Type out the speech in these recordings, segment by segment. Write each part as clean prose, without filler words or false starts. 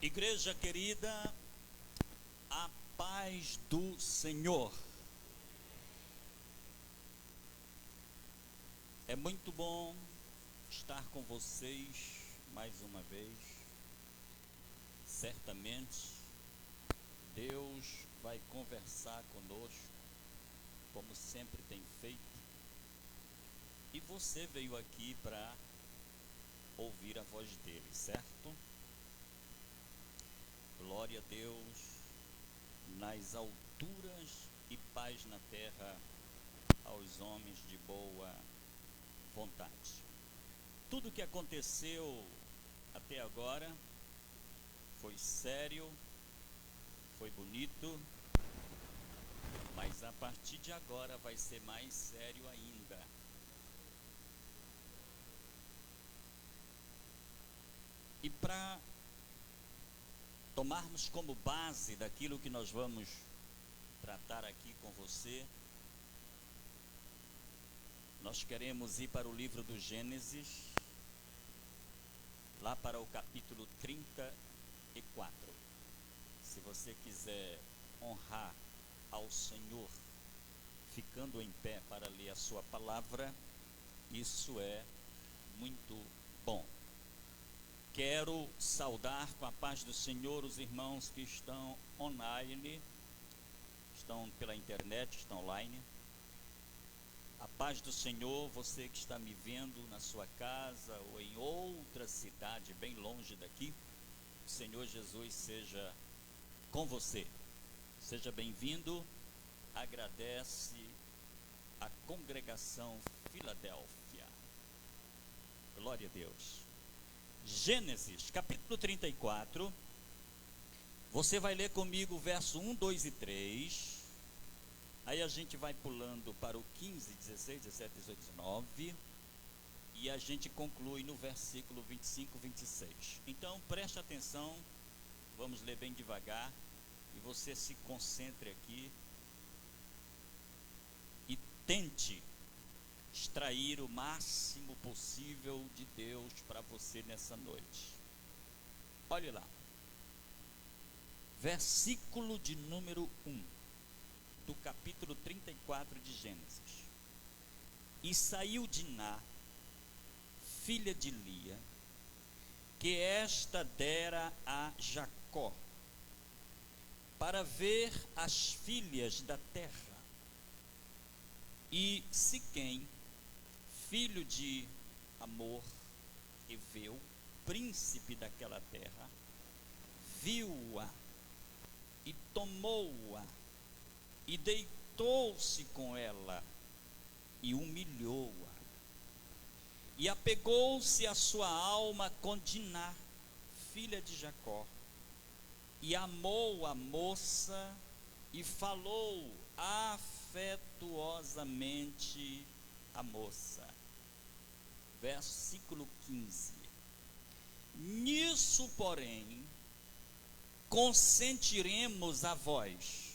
Igreja querida, a paz do Senhor. É muito bom estar com vocês mais uma vez. Certamente Deus vai conversar conosco, como sempre tem feito. E você veio aqui para ouvir a voz dele, certo? Glória a Deus nas alturas e paz na terra aos homens de boa vontade. Tudo que aconteceu até agora foi sério, foi bonito, mas a partir de agora vai ser mais sério ainda. E para tomarmos como base daquilo que nós vamos tratar aqui com você, nós queremos ir para o livro do Gênesis, lá para o capítulo 34. Se você quiser honrar ao Senhor, ficando em pé para ler a sua palavra, isso é muito bom. Quero saudar com a paz do Senhor os irmãos que estão online, estão pela internet, estão online. A paz do Senhor, você que está me vendo na sua casa ou em outra cidade bem longe daqui, o Senhor Jesus seja com você. Seja bem-vindo. Agradece a congregação Filadélfia. Glória a Deus. Gênesis, capítulo 34. Você vai ler comigo o verso 1, 2 e 3. Aí a gente vai pulando para o 15, 16, 17, 18, 19. E a gente conclui no versículo 25, 26. Então preste atenção, vamos ler bem devagar. E você se concentre aqui e tente extrair o máximo possível de Deus para você nessa noite. Olhe lá. Versículo de número 1. Do capítulo 34 de Gênesis. E saiu Diná, filha de Lia, que esta dera a Jacó, para ver as filhas da terra. E Siquém, filho de Amor, Eveu, príncipe daquela terra, viu-a e tomou-a, e deitou-se com ela, e humilhou-a, e apegou-se a sua alma com Diná, filha de Jacó, e amou a moça, e falou afetuosamente a moça. Versículo 15. Nisso, porém, consentiremos a vós,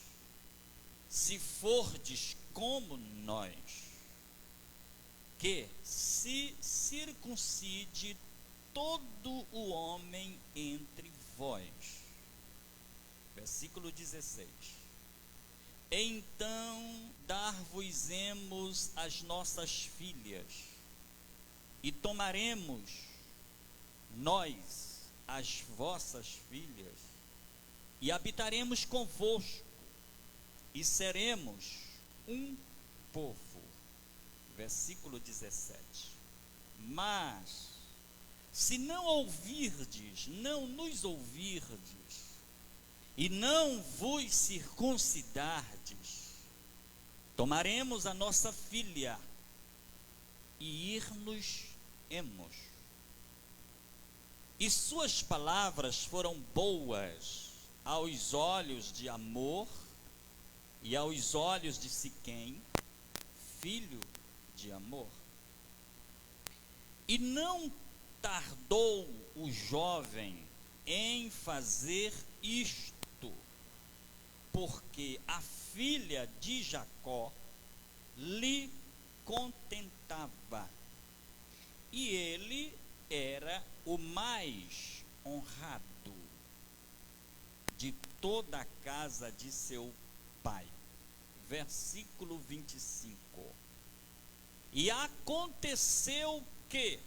se fordes como nós, que se circuncide todo o homem entre vós. Versículo 16. Então dar-vos-emos as nossas filhas, e tomaremos nós as vossas filhas, e habitaremos convosco, e seremos um povo. Versículo 17. Mas se não ouvirdes, não nos ouvirdes, e não vos circuncidardes, tomaremos a nossa filha, e ir-nos-emos. E suas palavras foram boas aos olhos de Amor, e aos olhos de Siquém, filho de Amor. E não tardou o jovem em fazer isto, porque a filha de Jacó lhe contentava, e ele era o mais honrado. de toda a casa de seu pai. Versículo 25. E aconteceu que,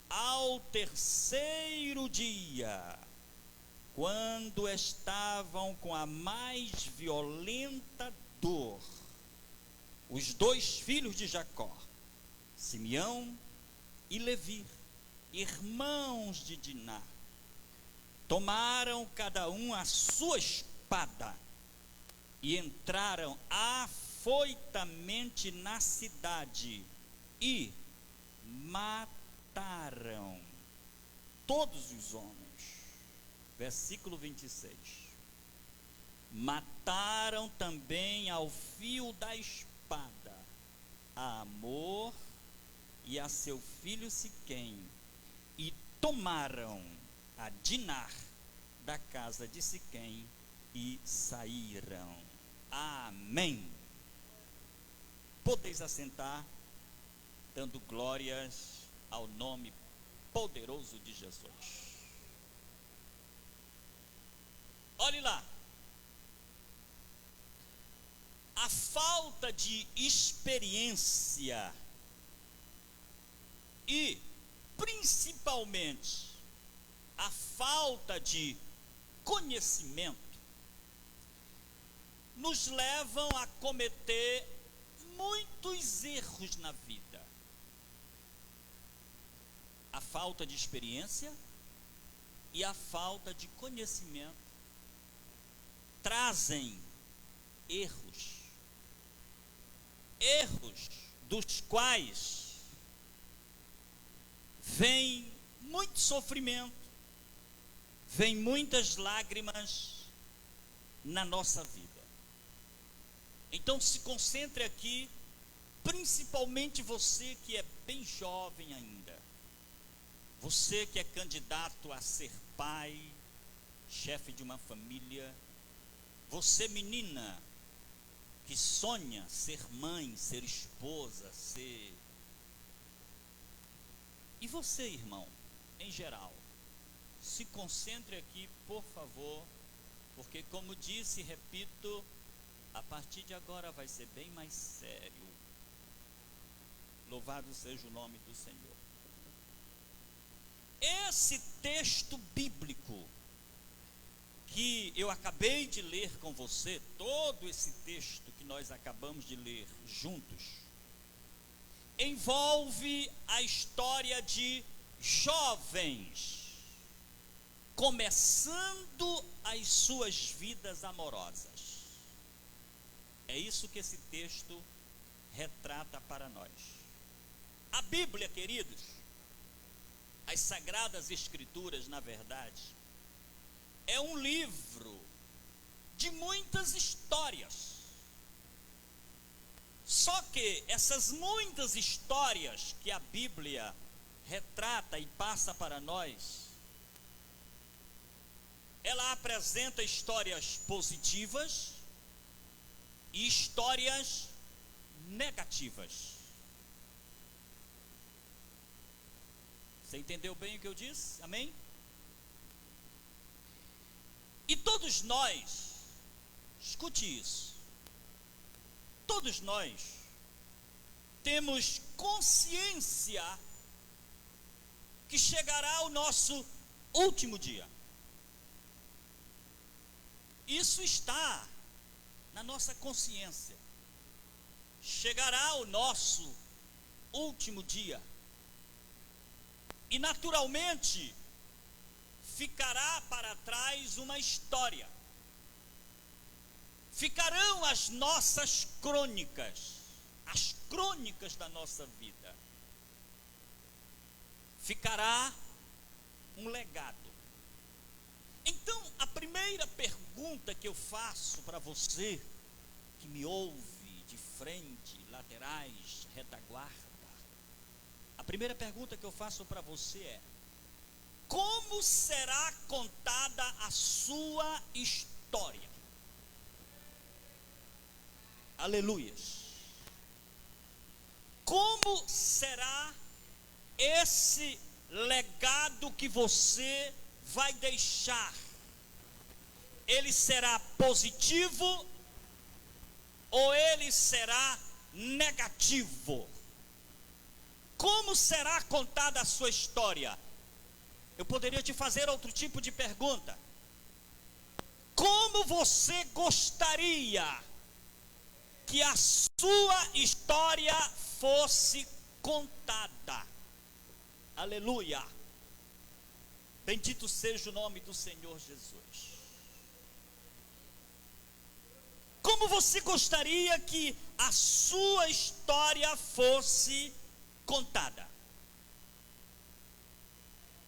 ao terceiro dia, quando estavam com a mais violenta dor, os dois filhos de Jacó, Simeão e Levi, irmãos de Diná, tomaram cada um a sua espada e entraram afoitamente na cidade e mataram todos os homens. Versículo 26. Mataram também ao fio da espada a Amor e a seu filho Siquém, e tomaram a Dinar da casa de Siquém e saíram. Amém. Podeis assentar, dando glórias ao nome poderoso de Jesus. Olhe lá, a falta de experiência e principalmente a falta de conhecimento nos levam a cometer muitos erros na vida. A falta de experiência e a falta de conhecimento trazem erros dos quais vem muito sofrimento, vem muitas lágrimas na nossa vida. Então se concentre aqui, principalmente você que é bem jovem ainda, você que é candidato a ser pai, chefe de uma família, você menina que sonha ser mãe, ser esposa, ser... E você, irmão, em geral, se concentre aqui, por favor, porque como disse e repito, a partir de agora vai ser bem mais sério. Louvado seja o nome do Senhor. Esse texto bíblico que eu acabei de ler com você, todo esse texto que nós acabamos de ler juntos, envolve a história de jovens começando as suas vidas amorosas. É isso que esse texto retrata para nós. A Bíblia, queridos, as Sagradas Escrituras, na verdade, é um livro de muitas histórias. Só que essas muitas histórias que a Bíblia retrata e passa para nós, ela apresenta histórias positivas e histórias negativas. Você entendeu bem o que eu disse? Amém? E todos nós, escute isso, todos nós temos consciência que chegará o nosso último dia. Isso está na nossa consciência. Chegará o nosso último dia. E naturalmente ficará para trás uma história. Ficarão as nossas crônicas, as crônicas da nossa vida. Ficará um legado. Então, a primeira pergunta que eu faço para você, que me ouve de frente, laterais, retaguarda, a primeira pergunta que eu faço para você é: como será contada a sua história? Aleluias. Como será esse legado que você vai deixar? ele será positivo ou ele será negativo? Como será contada a sua história? Eu poderia te fazer outro tipo de pergunta. Como você gostaria que a sua história fosse contada? Aleluia! Bendito seja o nome do Senhor Jesus. Como você gostaria que a sua história fosse contada?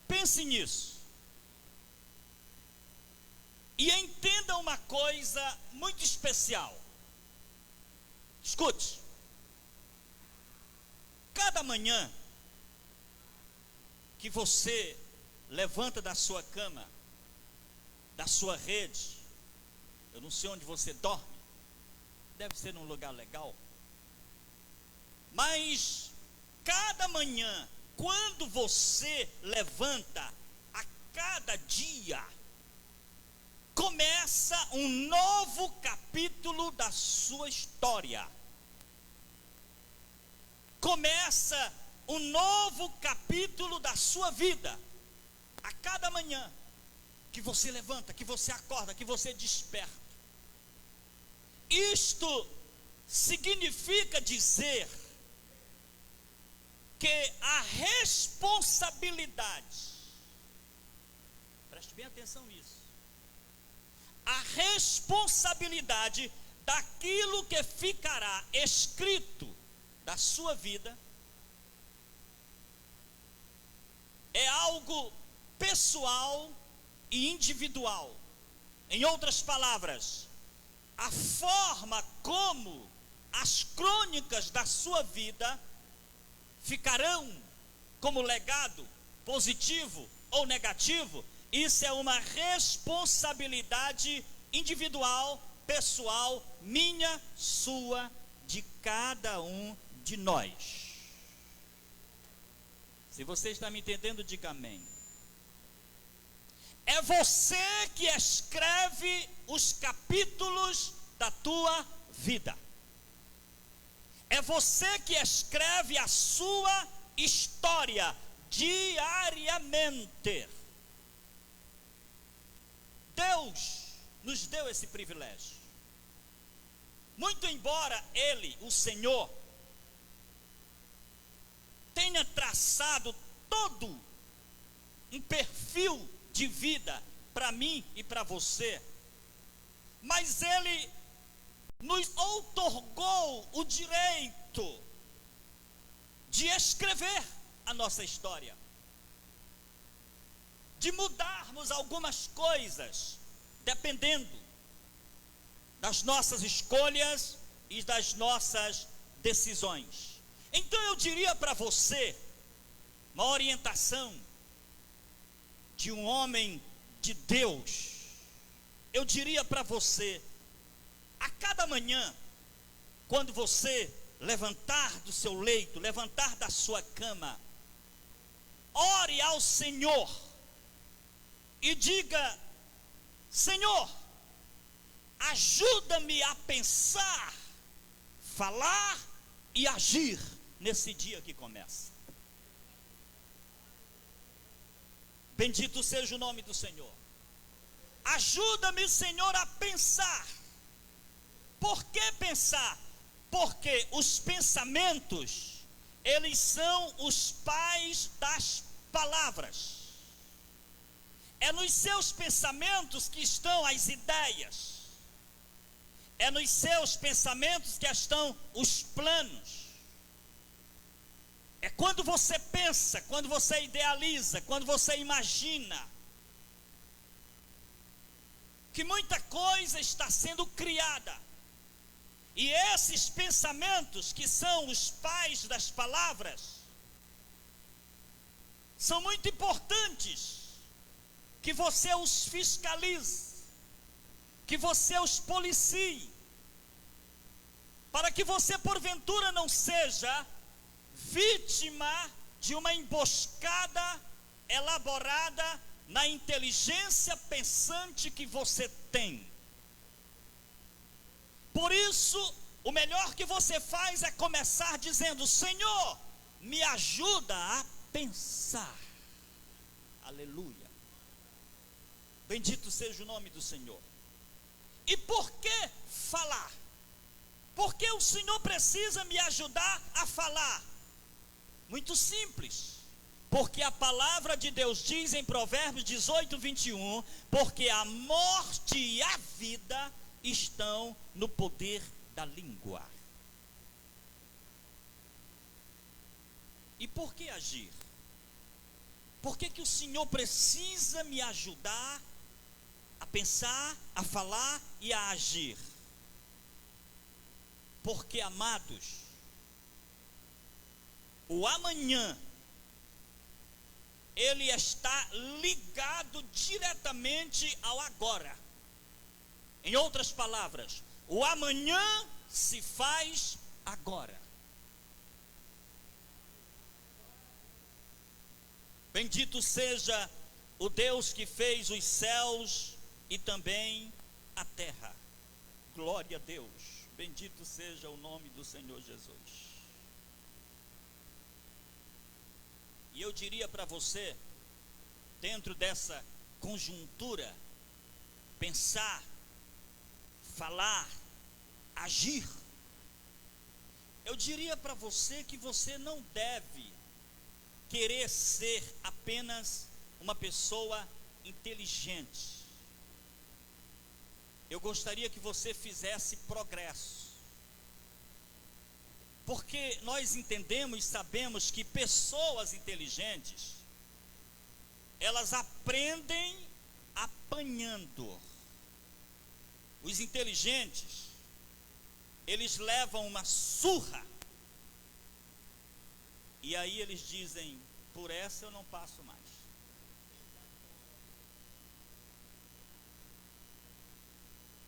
Pense nisso. E entenda uma coisa muito especial. Escute. Cada manhã que você levanta da sua cama, da sua rede, eu não sei onde você dorme, deve ser num lugar legal, mas cada manhã, quando você levanta, a cada dia, começa um novo capítulo da sua história. Começa um novo capítulo da sua vida. A cada manhã que você levanta, que você acorda, que você desperta. Isto significa dizer que a responsabilidade, preste bem atenção nisso, a responsabilidade daquilo que ficará escrito da sua vida é algo pessoal e individual. Em outras palavras, a forma como as crônicas da sua vida ficarão como legado positivo ou negativo, isso é uma responsabilidade individual, pessoal, minha, sua, de cada um de nós. Se você está me entendendo, diga amém. É você que escreve os capítulos da tua vida. É você que escreve a sua história diariamente. Deus nos deu esse privilégio. Muito embora Ele, o Senhor, tenha traçado todo um perfil de vida para mim e para você, mas Ele nos outorgou o direito de escrever a nossa história, de mudarmos algumas coisas, dependendo das nossas escolhas e das nossas decisões. Então eu diria para você, uma orientação de um homem de Deus, eu diria para você, a cada manhã, quando você levantar do seu leito, levantar da sua cama, ore ao Senhor e diga: Senhor, ajuda-me a pensar, falar e agir nesse dia que começa. Bendito seja o nome do Senhor. Ajuda-me, Senhor, a pensar. Por que pensar? Porque os pensamentos, eles são os pais das palavras. É nos seus pensamentos que estão as ideias. É nos seus pensamentos que estão os planos. É quando você pensa, quando você idealiza, quando você imagina, que muita coisa está sendo criada. E esses pensamentos, que são os pais das palavras, são muito importantes que você os fiscalize, que você os policie, para que você porventura não seja vítima de uma emboscada elaborada na inteligência pensante que você tem. Por isso, o melhor que você faz é começar dizendo: Senhor, me ajuda a pensar. Aleluia. Bendito seja o nome do Senhor. E por que falar? Por que o Senhor precisa me ajudar a falar? Muito simples. Porque a palavra de Deus diz em Provérbios 18, 21, porque a morte e a vida estão no poder da língua. E por que agir? Por que o Senhor precisa me ajudar a pensar, a falar e a agir? Porque, amados, o amanhã, ele está ligado diretamente ao agora. Em outras palavras, o amanhã se faz agora. Bendito seja o Deus que fez os céus e também a terra. Glória a Deus. Bendito seja o nome do Senhor Jesus. E eu diria para você, dentro dessa conjuntura, pensar, falar, agir, eu diria para você que você não deve querer ser apenas uma pessoa inteligente. Eu gostaria que você fizesse progresso. Porque nós entendemos e sabemos que pessoas inteligentes, elas aprendem apanhando. Os inteligentes, eles levam uma surra. E aí eles dizem: por essa eu não passo mais.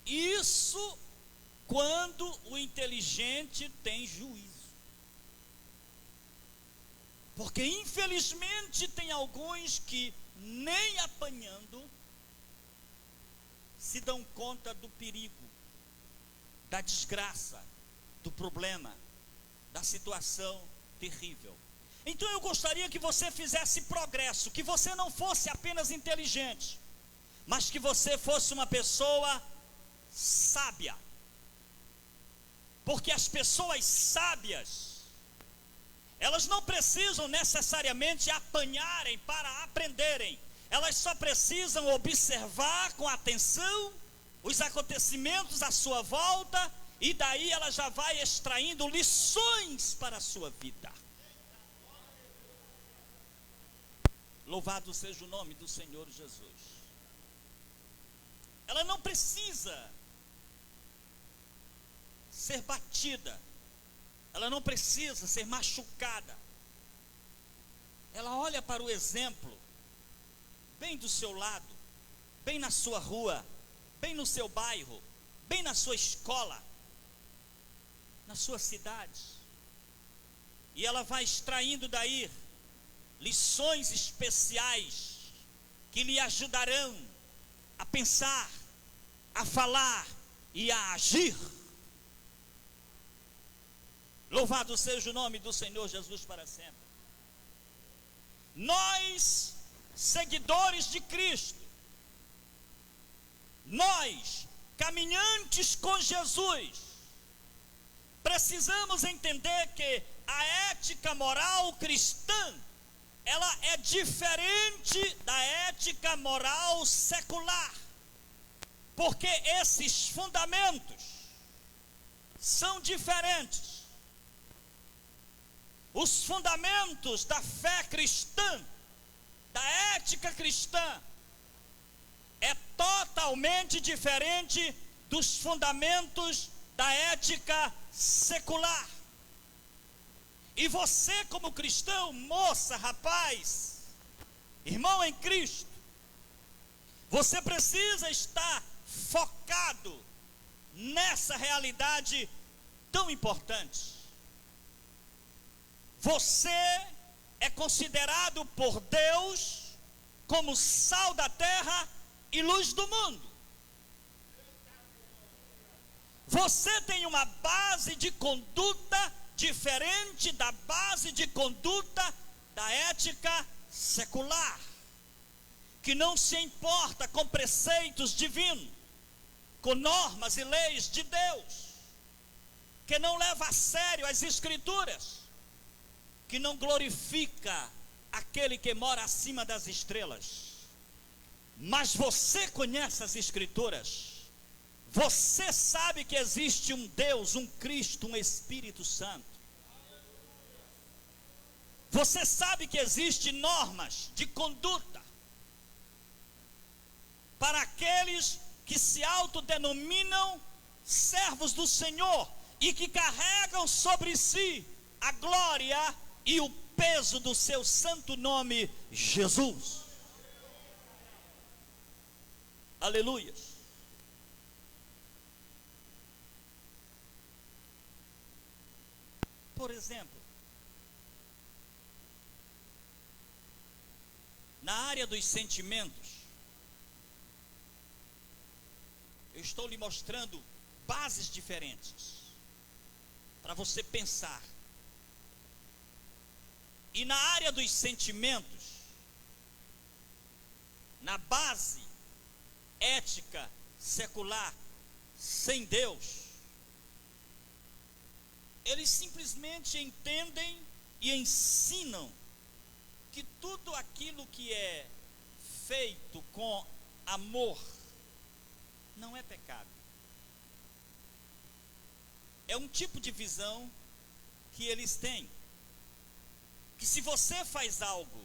Isso quando o inteligente tem juízo. Porque infelizmente tem alguns que nem apanhando se dão conta do perigo, da desgraça, do problema, da situação terrível. Então eu gostaria que você fizesse progresso, que você não fosse apenas inteligente, mas que você fosse uma pessoa sábia. Porque as pessoas sábias, elas não precisam necessariamente apanharem para aprenderem. Elas só precisam observar com atenção os acontecimentos à sua volta, e daí ela já vai extraindo lições para a sua vida. Louvado seja o nome do Senhor Jesus. Ela não precisa ser batida, ela não precisa ser machucada. Ela olha para o exemplo, bem do seu lado, bem na sua rua, bem no seu bairro, bem na sua escola, na sua cidade, e ela vai extraindo daí lições especiais que lhe ajudarão a pensar, a falar e a agir. Louvado seja o nome do Senhor Jesus para sempre. Nós, seguidores de Cristo, nós, caminhantes com Jesus, precisamos entender que a ética moral cristã, ela é diferente da ética moral secular, porque esses fundamentos são diferentes. Os fundamentos da fé cristã, da ética cristã, é totalmente diferente dos fundamentos da ética secular. E você, como cristão, moça, rapaz, irmão em Cristo, você precisa estar focado nessa realidade tão importante. Você é considerado por Deus como sal da terra e luz do mundo. Você tem uma base de conduta diferente da base de conduta da ética secular, que não se importa com preceitos divinos, com normas e leis de Deus, que não leva a sério as escrituras, que não glorifica aquele que mora acima das estrelas. Mas você conhece as escrituras, você sabe que existe um Deus, um Cristo, um Espírito Santo. Você sabe que existem normas de conduta para aqueles que se autodenominam servos do Senhor e que carregam sobre si a glória e o peso do seu santo nome, Jesus. Aleluia. Por exemplo, na área dos sentimentos, eu estou lhe mostrando bases diferentes para você pensar. E na área dos sentimentos, na base ética secular, sem Deus, eles simplesmente entendem e ensinam que tudo aquilo que é feito com amor não é pecado. É um tipo de visão que eles têm, que se você faz algo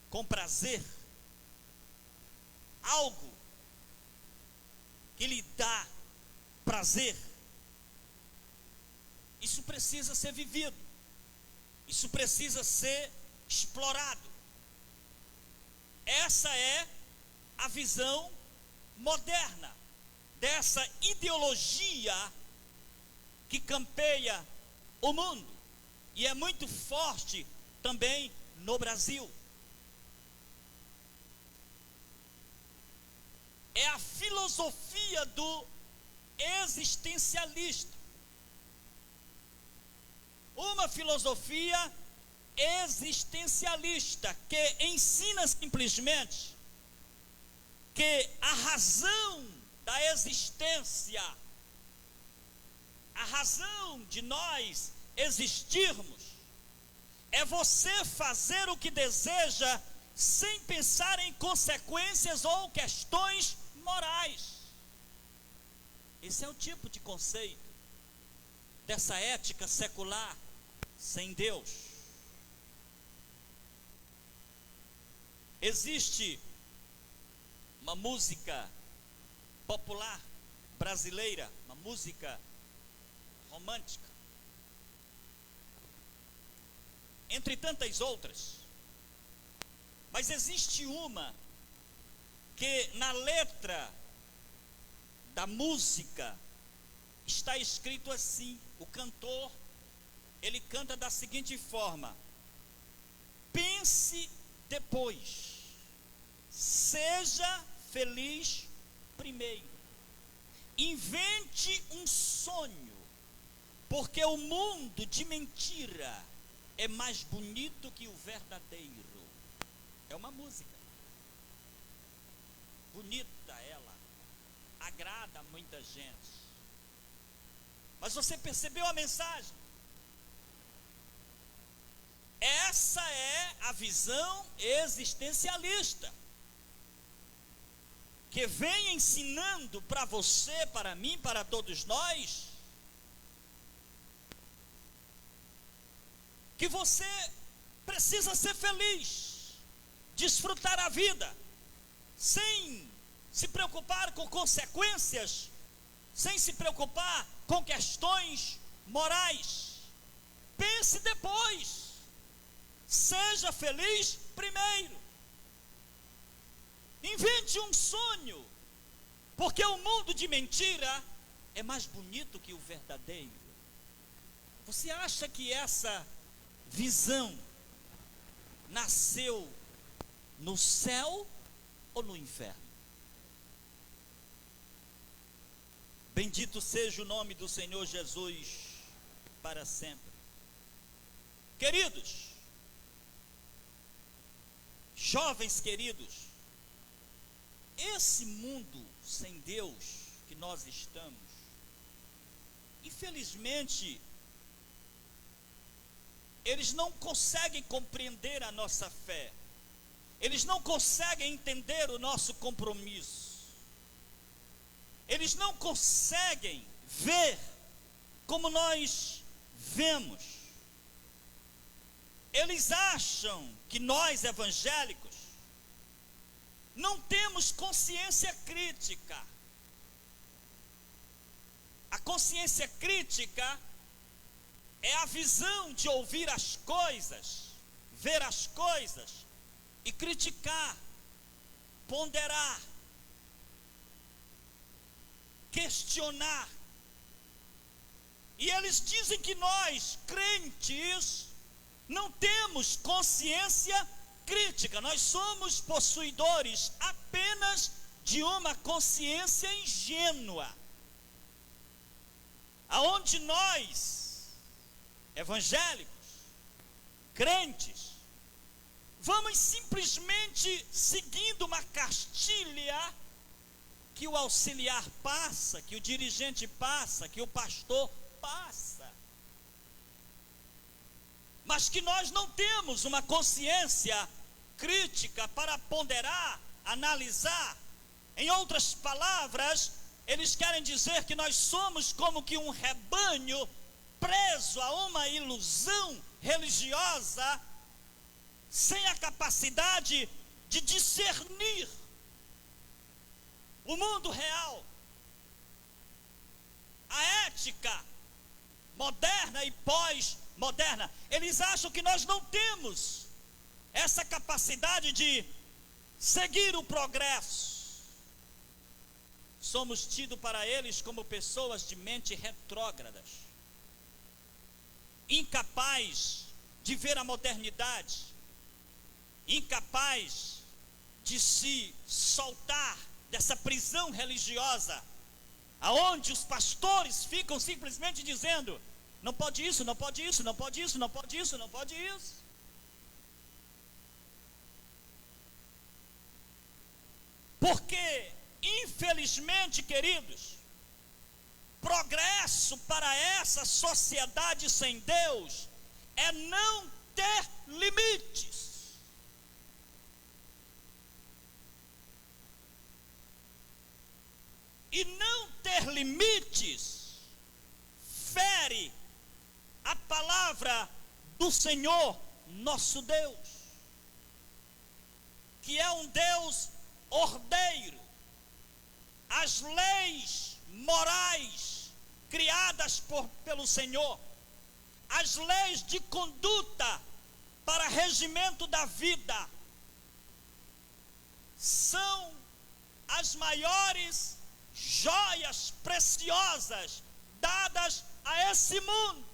com prazer, algo que lhe dá prazer, isso precisa ser vivido, isso precisa ser explorado. Essa é a visão moderna dessa ideologia que campeia o mundo e é muito forte também no Brasil. É a filosofia do existencialista. Uma filosofia existencialista que ensina simplesmente que a razão da existência, a razão de nós existirmos, é você fazer o que deseja sem pensar em consequências ou questões morais. Esse é o tipo de conceito dessa ética secular sem Deus. Existe uma música popular brasileira, uma música romântica, entre tantas outras, mas existe uma que na letra da música está escrito assim. O cantor, ele canta da seguinte forma: pense depois, seja feliz primeiro, invente um sonho, porque o mundo de mentira é mais bonito que o verdadeiro. É uma música bonita, ela agrada a muita gente. Mas você percebeu a mensagem? Essa é a visão existencialista, que vem ensinando para você, para mim, para todos nós, que você precisa ser feliz, desfrutar a vida, sem se preocupar com consequências, sem se preocupar com questões morais. Pense depois, seja feliz primeiro, invente um sonho, porque o mundo de mentira é mais bonito que o verdadeiro. Você acha que essa visão nasceu no céu ou no inferno? Bendito seja o nome do Senhor Jesus para sempre. Queridos, jovens queridos, esse mundo sem Deus que nós estamos, infelizmente, eles não conseguem compreender a nossa fé, eles não conseguem entender o nosso compromisso, eles não conseguem ver como nós vemos. Eles acham que nós evangélicos não temos consciência crítica. A consciência crítica é a visão de ouvir as coisas, ver as coisas e criticar, ponderar, questionar. E eles dizem que nós, crentes, não temos consciência crítica. Nós somos possuidores apenas de uma consciência ingênua, aonde nós, evangélicos, crentes, vamos simplesmente seguindo uma cartilha que o auxiliar passa, que o dirigente passa, que o pastor passa, mas que nós não temos uma consciência crítica para ponderar, analisar. Em outras palavras, eles querem dizer que nós somos como que um rebanho preso a uma ilusão religiosa, sem a capacidade de discernir o mundo real. A ética moderna e pós-moderna, eles acham que nós não temos essa capacidade de seguir o progresso. Somos tidos para eles como pessoas de mente retrógradas, incapaz de ver a modernidade, incapaz de se soltar dessa prisão religiosa, aonde os pastores ficam simplesmente dizendo: não pode isso, não pode isso, não pode isso, não pode isso, não pode isso. Porque, infelizmente, queridos, progresso para essa sociedade sem Deus é não ter limites. E não ter limites fere a palavra do Senhor nosso Deus, que é um Deus ordeiro. As leis morais criadas pelo Senhor, as leis de conduta para regimento da vida, são as maiores joias preciosas dadas a esse mundo.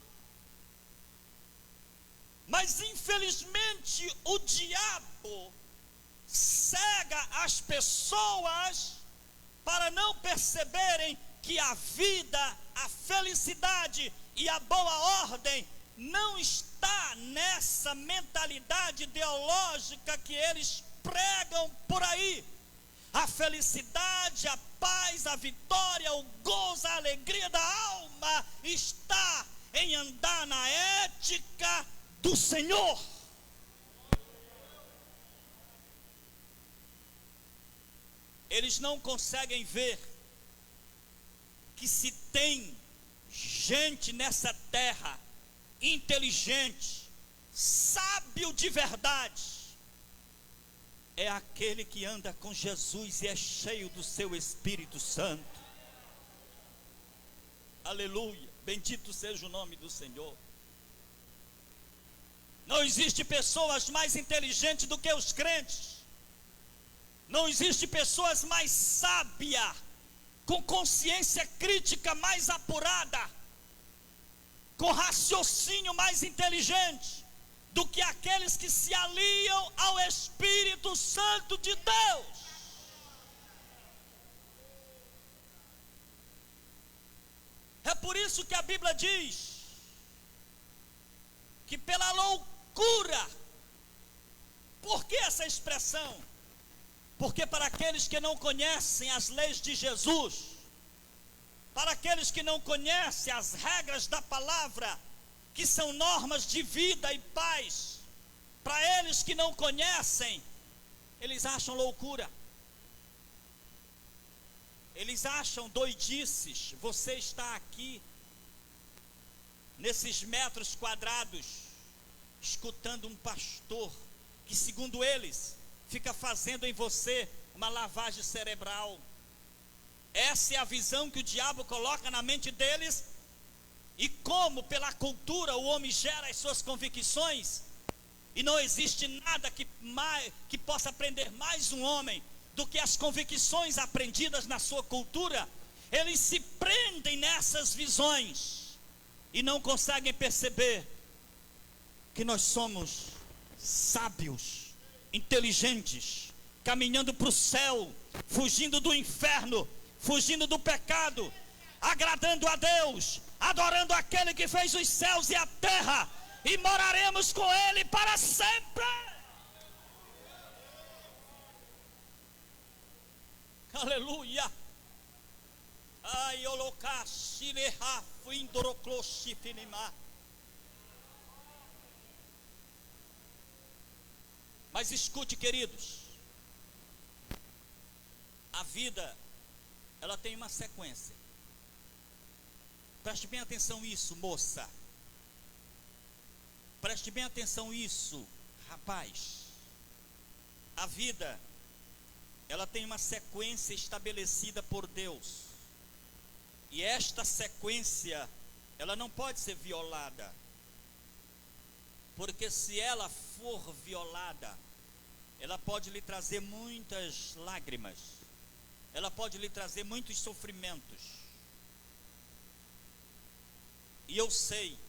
Mas infelizmente o diabo cega as pessoas para não perceberem que a vida, a felicidade e a boa ordem não está nessa mentalidade ideológica que eles pregam por aí. A felicidade, a paz, a vitória, o gozo, a alegria da alma está em andar na ética do Senhor. Eles não conseguem ver que se tem gente nessa terra inteligente, sábio de verdade, é aquele que anda com Jesus e é cheio do seu Espírito Santo. Aleluia, bendito seja o nome do Senhor. Não existe pessoas mais inteligentes do que os crentes. Não existe pessoas mais sábias, com consciência crítica mais apurada, com raciocínio mais inteligente do que aqueles que se aliam ao Espírito Santo de Deus. É por isso que a Bíblia diz que pela loucura. Por que essa expressão? Porque para aqueles que não conhecem as leis de Jesus, para aqueles que não conhecem as regras da palavra, que são normas de vida e paz, para eles que não conhecem, eles acham loucura. Eles acham doidices. Você está aqui, nesses metros quadrados, escutando um pastor, que segundo eles, fica fazendo em você uma lavagem cerebral. Essa é a visão que o diabo coloca na mente deles. E como pela cultura o homem gera as suas convicções, e não existe nada que possa prender mais um homem do que as convicções aprendidas na sua cultura, eles se prendem nessas visões e não conseguem perceber que nós somos sábios, inteligentes, caminhando para o céu, fugindo do inferno, fugindo do pecado, agradando a Deus, adorando aquele que fez os céus e a terra, e moraremos com Ele para sempre. Aleluia. Ai, olocaxileha fuindorocloxifinima. Mas escute, queridos, a vida, ela tem uma sequência. Preste bem atenção nisso, moça. Preste bem atenção nisso, rapaz. A vida, ela tem uma sequência estabelecida por Deus. E esta sequência, ela não pode ser violada. Porque se ela for violada, ela pode lhe trazer muitas lágrimas. Ela pode lhe trazer muitos sofrimentos. E eu sei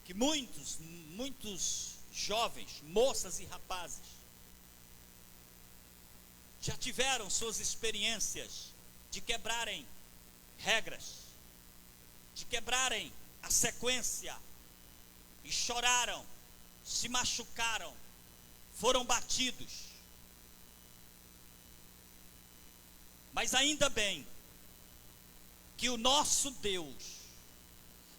que muitos jovens, moças e rapazes, já tiveram suas experiências de quebrarem regras, de quebrarem a sequência, e choraram, se machucaram, foram batidos. Mas ainda bem que o nosso Deus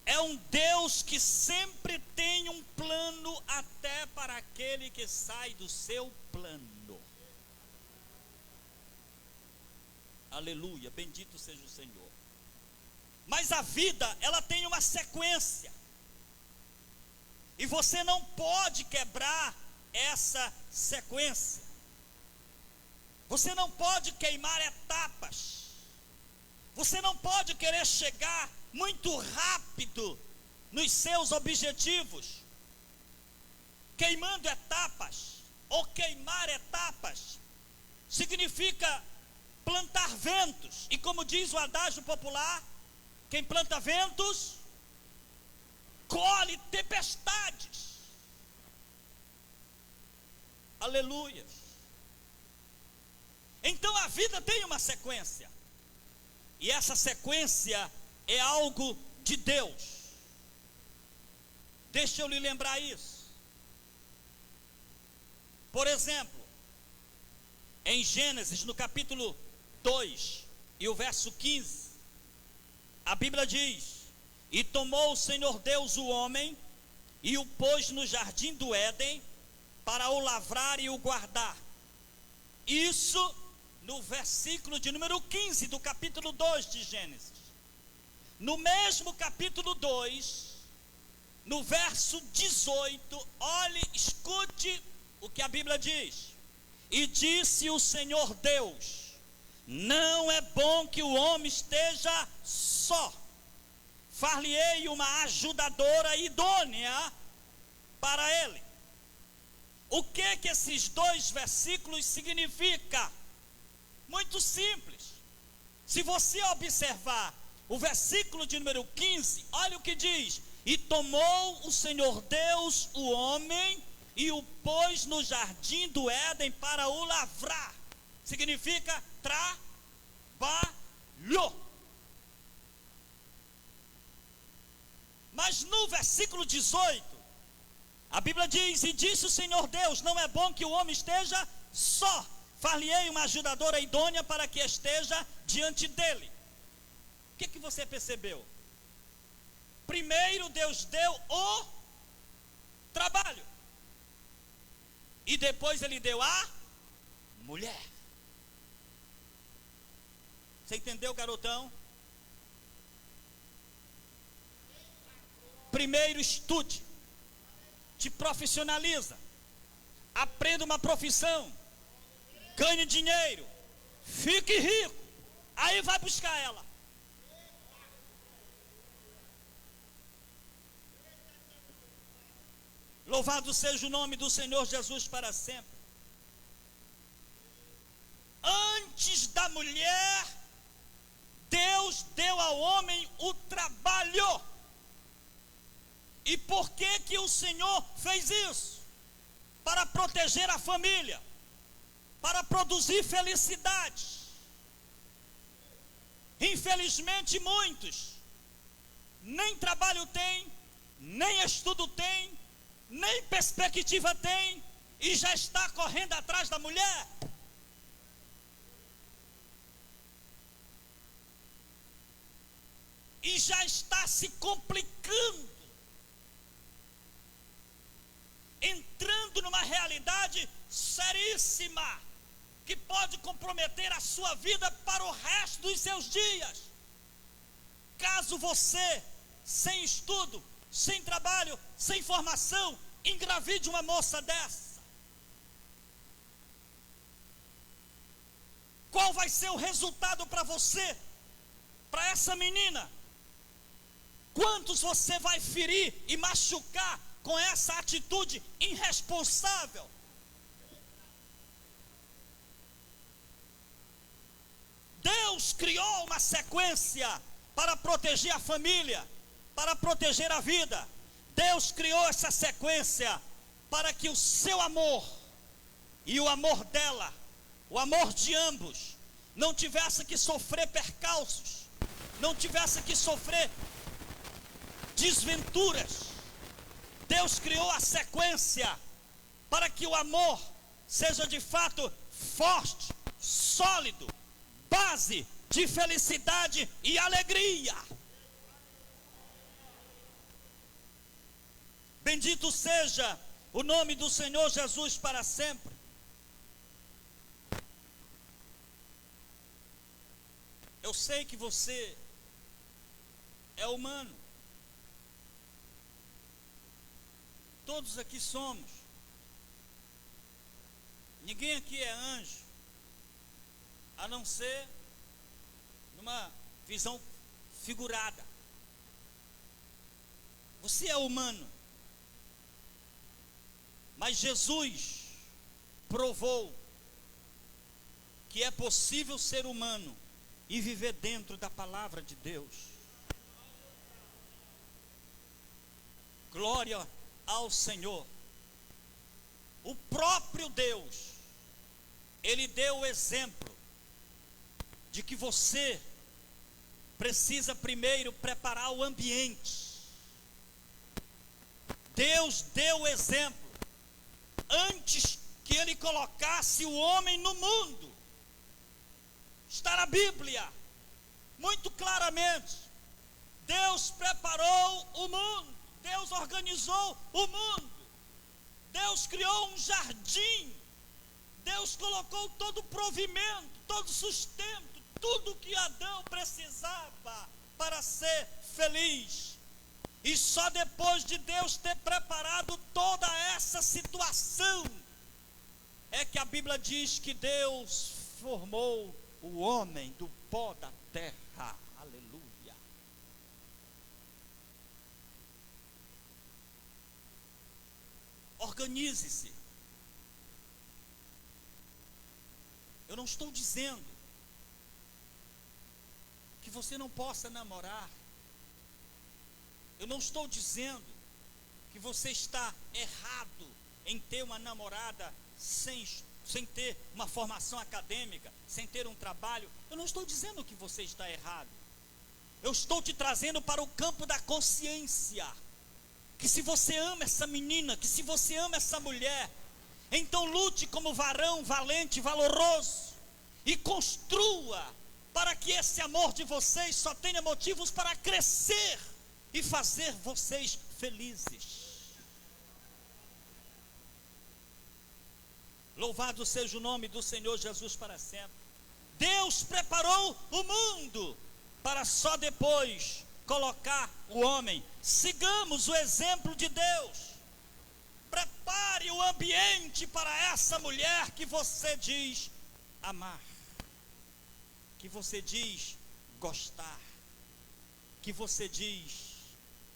é um Deus que sempre tem um plano até para aquele que sai do seu plano. Aleluia, bendito seja o Senhor. Mas a vida, ela tem uma sequência. E você não pode quebrar essa sequência. Você não pode queimar etapas. Você não pode querer chegar muito rápido nos seus objetivos, queimando etapas, ou queimar etapas, significa plantar ventos, e como diz o adágio popular, quem planta ventos, colhe tempestades. Aleluia. Então a vida tem uma sequência, e essa sequência é algo de Deus. Deixa eu lhe lembrar isso. Por exemplo, em Gênesis, no capítulo 2 e o verso 15, a Bíblia diz: e tomou o Senhor Deus o homem e o pôs no jardim do Éden para o lavrar e o guardar. Isso no versículo de número 15 do capítulo 2 de Gênesis. No mesmo capítulo 2, no verso 18, olhe, escute o que a Bíblia diz. E disse o Senhor Deus: não é bom que o homem esteja só, far-lhe-ei uma ajudadora idônea para ele. O que esses dois versículos significam? Muito simples. Se você observar o versículo de número 15, olha o que diz: E tomou o Senhor Deus o homem e o pôs no jardim do Éden para o lavrar. Significa trabalhou. Mas no versículo 18, a Bíblia diz: e disse o Senhor Deus, não é bom que o homem esteja só, far-lhe-ei uma ajudadora idônea para que esteja diante dele. O que você percebeu? Primeiro Deus deu o trabalho, e depois ele deu a mulher. Você entendeu, garotão? Primeiro estude, te profissionaliza, aprenda uma profissão, ganhe dinheiro, fique rico, aí vai buscar ela. Louvado seja o nome do Senhor Jesus para sempre. Antes da mulher, Deus deu ao homem o trabalho. E por que o Senhor fez isso? Para proteger a família, para produzir felicidade. Infelizmente muitos nem trabalho têm, nem estudo têm, nem perspectiva tem, e já está correndo atrás da mulher. E já está se complicando, entrando numa realidade seríssima, que pode comprometer a sua vida para o resto dos seus dias. Caso você, sem estudo, sem trabalho, sem formação, engravide uma moça dessa, qual vai ser o resultado para você, para essa menina? Quantos você vai ferir e machucar com essa atitude irresponsável? Deus criou uma sequência para proteger a família, para proteger a vida. Deus criou essa sequência para que o seu amor e o amor dela, o amor de ambos, não tivesse que sofrer percalços, não tivesse que sofrer desventuras. Deus criou a sequência para que o amor seja de fato forte, sólido, base de felicidade e alegria. Bendito seja o nome do Senhor Jesus para sempre. Eu sei que você é humano. Todos aqui somos. Ninguém aqui é anjo, a não ser numa visão figurada. Você é humano. Mas Jesus provou que é possível ser humano e viver dentro da palavra de Deus. Glória ao Senhor. O próprio Deus, Ele deu o exemplo de que você precisa primeiro preparar o ambiente. Deus deu o exemplo antes que Ele colocasse o homem no mundo. Está na Bíblia, muito claramente. Deus preparou o mundo, Deus organizou o mundo, Deus criou um jardim, Deus colocou todo o provimento, todo o sustento, tudo que Adão precisava para ser feliz. E só depois de Deus ter preparado toda essa situação, é que a Bíblia diz que Deus formou o homem do pó da terra. Aleluia. Organize-se. Eu não estou dizendo que você não possa namorar, Eu não estou dizendo que você está errado em ter uma namorada sem ter uma formação acadêmica, sem ter um trabalho. Eu não estou dizendo que você está errado. Eu estou te trazendo para o campo da consciência. Que se você ama essa menina, que se você ama essa mulher, então lute como varão valente, valoroso, e construa para que esse amor de vocês só tenha motivos para crescer e fazer vocês felizes. Louvado seja o nome do Senhor Jesus para sempre. Deus preparou o mundo para só depois colocar o homem. Sigamos o exemplo de Deus. Prepare o ambiente para essa mulher que você diz amar, que você diz gostar, que você diz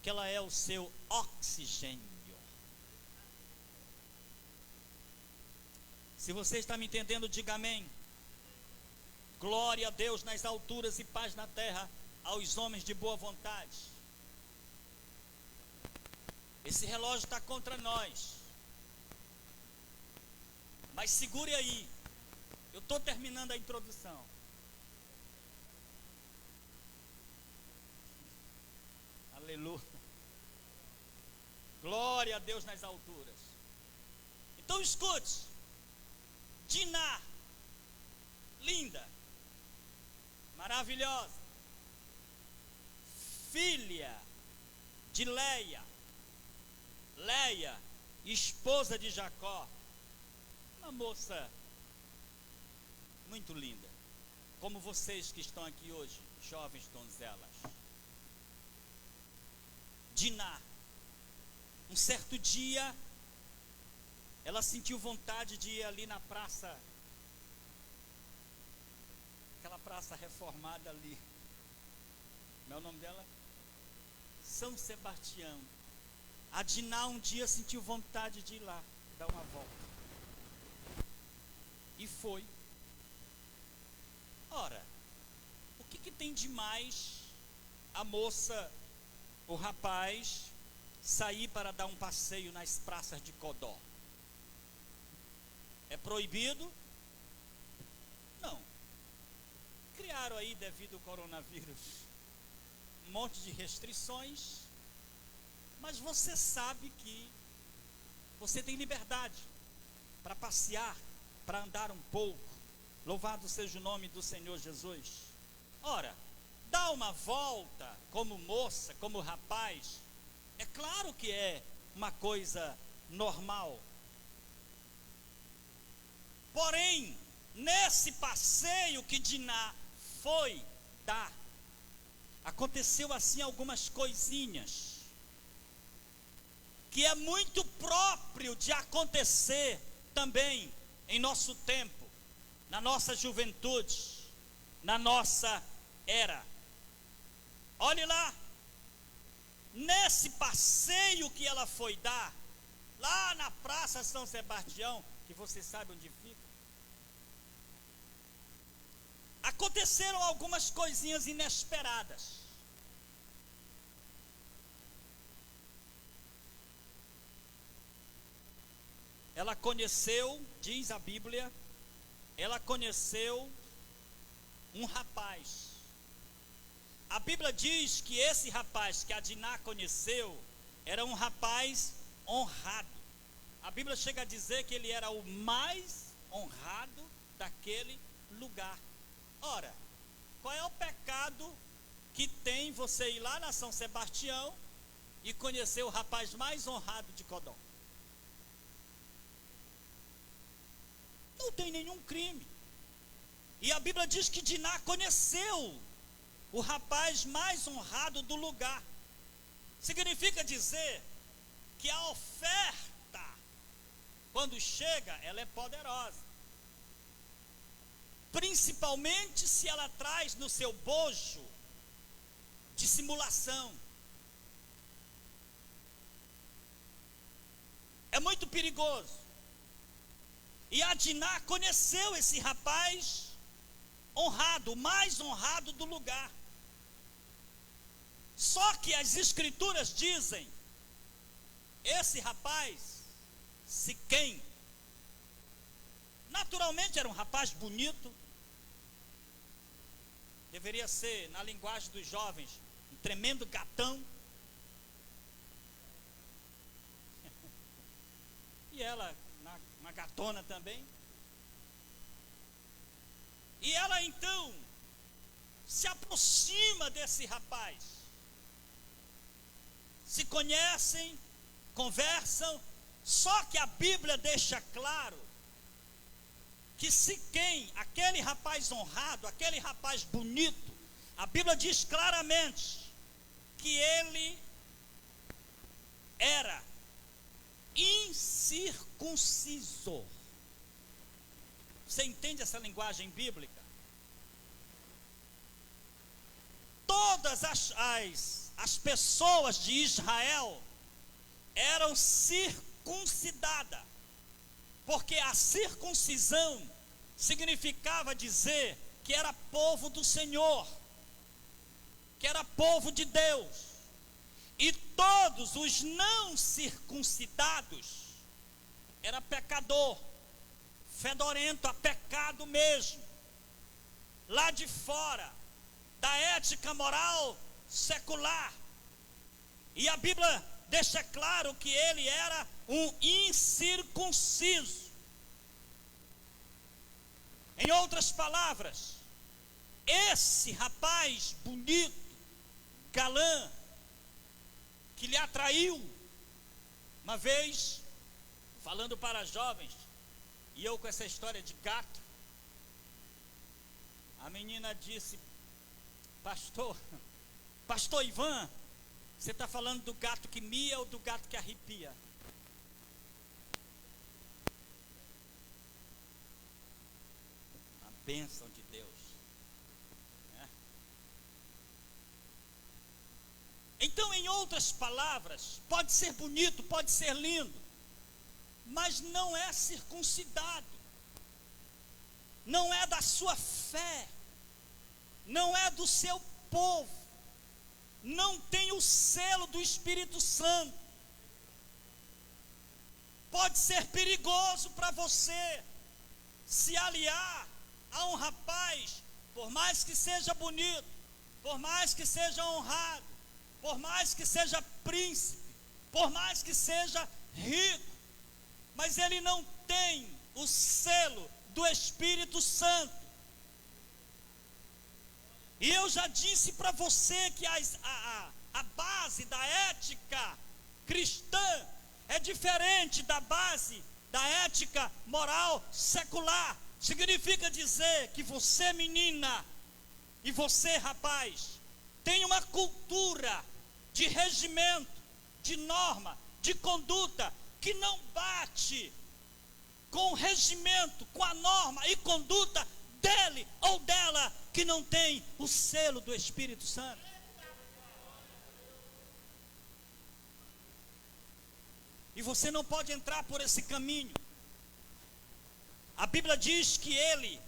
que ela é o seu oxigênio. Se você está me entendendo, diga amém. Glória a Deus nas alturas e paz na terra aos homens de boa vontade. Esse relógio está contra nós, mas segure aí, eu estou terminando a introdução. Aleluia. Glória a Deus nas alturas. Então escute. Diná, linda, maravilhosa, filha de Leia, esposa de Jacó, uma moça muito linda, como vocês que estão aqui hoje, jovens donzelas. Diná, um certo dia, ela sentiu vontade de ir ali na praça, aquela praça reformada ali. Como é o nome dela? São Sebastião. A Diná um dia sentiu vontade de ir lá, dar uma volta. E foi. Ora, o que tem de mais a moça, o rapaz, sair para dar um passeio nas praças de Codó? É proibido? Não. Criaram aí, devido ao coronavírus, um monte de restrições, mas você sabe que você tem liberdade para passear, para andar um pouco. Louvado seja o nome do Senhor Jesus. Ora, dá uma volta como moça, como rapaz, é claro que é uma coisa normal. Porém, nesse passeio que Diná foi dar, aconteceu assim algumas coisinhas, que é muito próprio de acontecer também em nosso tempo, na nossa juventude, na nossa era. Olhe lá, nesse passeio que ela foi dar, lá na Praça São Sebastião, que você sabe onde fica, aconteceram algumas coisinhas inesperadas. Ela conheceu, diz a Bíblia, ela conheceu um rapaz. A Bíblia diz que esse rapaz que a Diná conheceu era um rapaz honrado. A Bíblia chega a dizer que ele era o mais honrado daquele lugar. Ora, qual é o pecado que tem você ir lá na São Sebastião e conhecer o rapaz mais honrado de Codó? Não tem nenhum crime. E a Bíblia diz que Diná conheceu o rapaz mais honrado do lugar. Significa dizer que a oferta, quando chega, ela é poderosa. Principalmente se ela traz no seu bojo dissimulação. É muito perigoso. E a Diná conheceu esse rapaz honrado, o mais honrado do lugar. Só que as escrituras dizem, esse rapaz, Siquém, naturalmente era um rapaz bonito, deveria ser, na linguagem dos jovens, um tremendo gatão. E ela, uma gatona também. E ela então se aproxima desse rapaz. Se conhecem, conversam, só que a Bíblia deixa claro que Siquém, aquele rapaz honrado, aquele rapaz bonito, a Bíblia diz claramente que ele era incircunciso. Você entende essa linguagem bíblica? Todas as pessoas de Israel eram circuncidadas, porque a circuncisão significava dizer que era povo do Senhor, que era povo de Deus. E todos os não circuncidados era pecador, fedorento a pecado mesmo, lá de fora da ética moral secular. E a Bíblia deixa claro que ele era um incircunciso. Em outras palavras, esse rapaz bonito, galã, que lhe atraiu, uma vez, falando para jovens, e eu com essa história de gato, a menina disse: pastor Ivan, você está falando do gato que mia ou do gato que arrepia? A bênção de Deus, né? Então, em outras palavras, pode ser bonito, pode ser lindo, mas não é circuncidado, não é da sua fé, não é do seu povo, não tem o selo do Espírito Santo. Pode ser perigoso para você se aliar a um rapaz, por mais que seja bonito, por mais que seja honrado, por mais que seja príncipe, por mais que seja rico, mas ele não tem o selo do Espírito Santo. E eu já disse para você que a base da ética cristã é diferente da base da ética moral secular. Significa dizer que você, menina, e você, rapaz, tem uma cultura de regimento, de norma, de conduta que não bate com o regimento, com a norma e conduta dele ou dela que não tem o selo do Espírito Santo. E você não pode entrar por esse caminho. A Bíblia diz que ele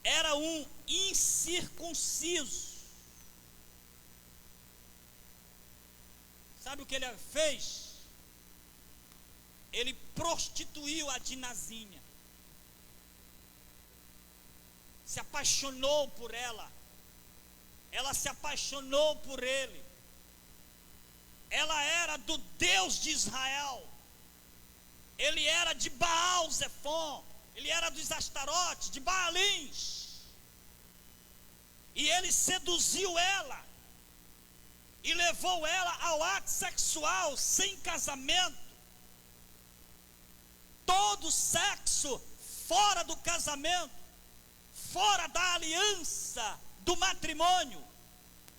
era um incircunciso. Sabe o que ele fez? Ele prostituiu a Dinazinha, se apaixonou por ela, ela se apaixonou por ele. Ela era do Deus de Israel, ele era de Baal Zefon, ele era dos Astarotes, de Baalins, e ele seduziu ela, e levou ela ao ato sexual sem casamento. Todo sexo fora do casamento, fora da aliança do matrimônio,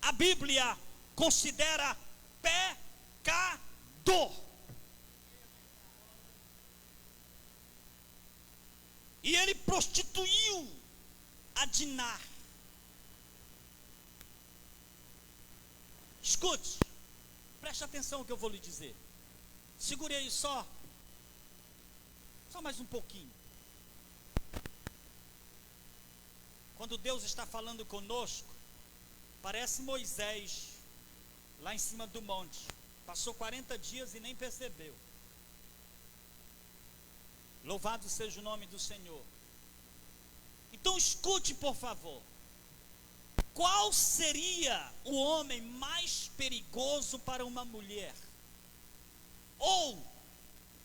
a Bíblia considera pecador. E ele prostituiu a Diná. Escute, preste atenção no que eu vou lhe dizer. Segure aí só mais um pouquinho. Quando Deus está falando conosco, parece Moisés lá em cima do monte. Passou 40 dias e nem percebeu. Louvado seja o nome do Senhor. Então escute, por favor. Qual seria o homem mais perigoso para uma mulher? Ou